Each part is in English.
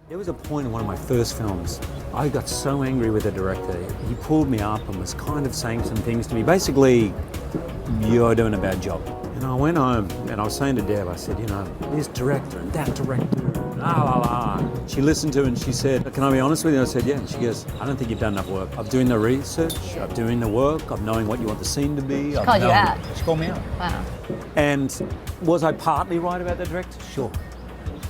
There was a point in one of my first films, I got so angry with the director. He pulled me up and was kind of saying some things to me. Basically, you're doing a bad job. And I went home and I was saying to Deb, I said, you know, this director and that director, la la la. She listened to it and she said, can I be honest with you? I said, yeah. And she goes, I don't think you've done enough work. I'm doing the research, I'm doing the work, I'm knowing what you want the scene to be. She called you out. She called me out. Wow. And was I partly right about the director? Sure.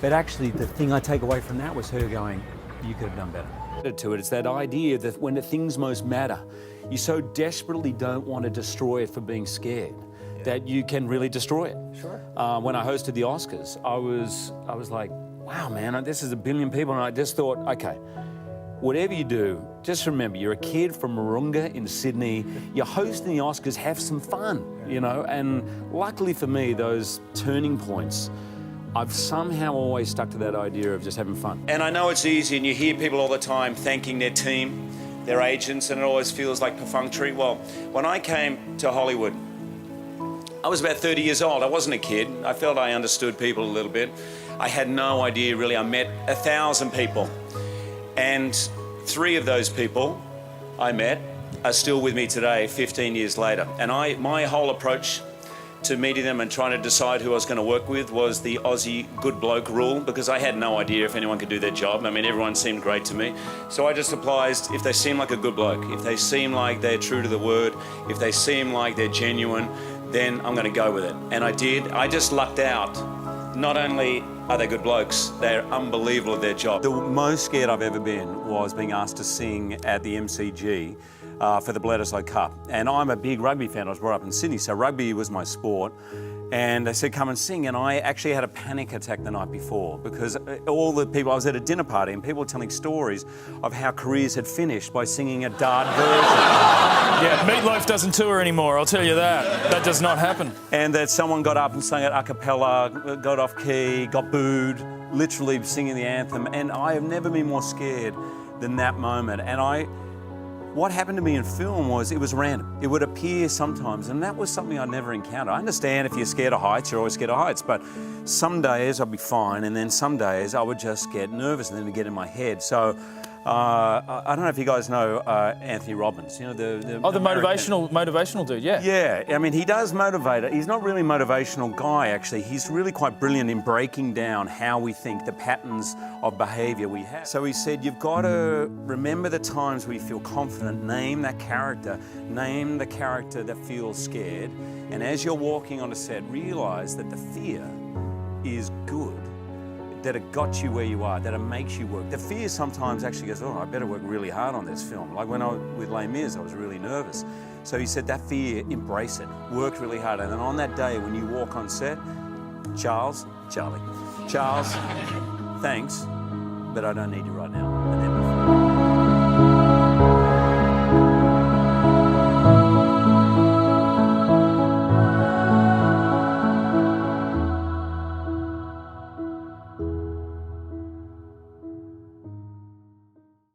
But actually, the thing I take away from that was her going, you could have done better. To it, it's that idea that when the things most matter, you so desperately don't want to destroy it for being scared that you can really destroy it. Sure. When I hosted the Oscars, I was like, wow, man, this is a billion people, and I just thought, okay, whatever you do, just remember, you're a kid from Mooroonga in Sydney, you're hosting the Oscars, have some fun, you know, and luckily for me, those turning points, I've somehow always stuck to that idea of just having fun. And I know it's easy, and you hear people all the time thanking their team, their agents, and it always feels like perfunctory. Well, when I came to Hollywood, I was about 30 years old. I wasn't a kid. I felt I understood people a little bit. I had no idea, really. I met 1,000 people, and 3 of those people I met are still with me today, 15 years later. And my whole approach to meeting them and trying to decide who I was going to work with was the Aussie good bloke rule, because I had no idea if anyone could do their job. I mean, everyone seemed great to me. So I just applied, if they seem like a good bloke, if they seem like they're true to the word, if they seem like they're genuine, then I'm going to go with it. And I did. I just lucked out. Not only are they good blokes, they're unbelievable at their job. The most scared I've ever been was being asked to sing at the MCG for the Bledisloe Cup. And I'm a big rugby fan. I was brought up in Sydney, so rugby was my sport. And they said, come and sing. And I actually had a panic attack the night before, because all the people, I was at a dinner party and people were telling stories of how careers had finished by singing a dart version. Yeah, Meatloaf doesn't tour anymore, I'll tell you that. That does not happen. And that someone got up and sang it a cappella, got off key, got booed, literally singing the anthem. And I have never been more scared than that moment. And what happened to me in film was it was random. It would appear sometimes, and that was something I'd never encountered. I understand if you're scared of heights, you're always scared of heights, but some days I'd be fine, and then some days I would just get nervous and then it'd get in my head. So I don't know if you guys know Anthony Robbins, you know, the motivational dude, yeah. Yeah, I mean, he does motivate. He's not really a motivational guy, actually. He's really quite brilliant in breaking down how we think, the patterns of behaviour we have. So he said, you've got to remember the times where you feel confident, name that character, name the character that feels scared, and as you're walking on a set, realise that the fear is good, that it got you where you are, that it makes you work. The fear sometimes actually goes, oh, I better work really hard on this film. Like when I was with Les Mis, I was really nervous. So he said, that fear, embrace it, work really hard. And then on that day when you walk on set, Charles, thanks, but I don't need you right now. And then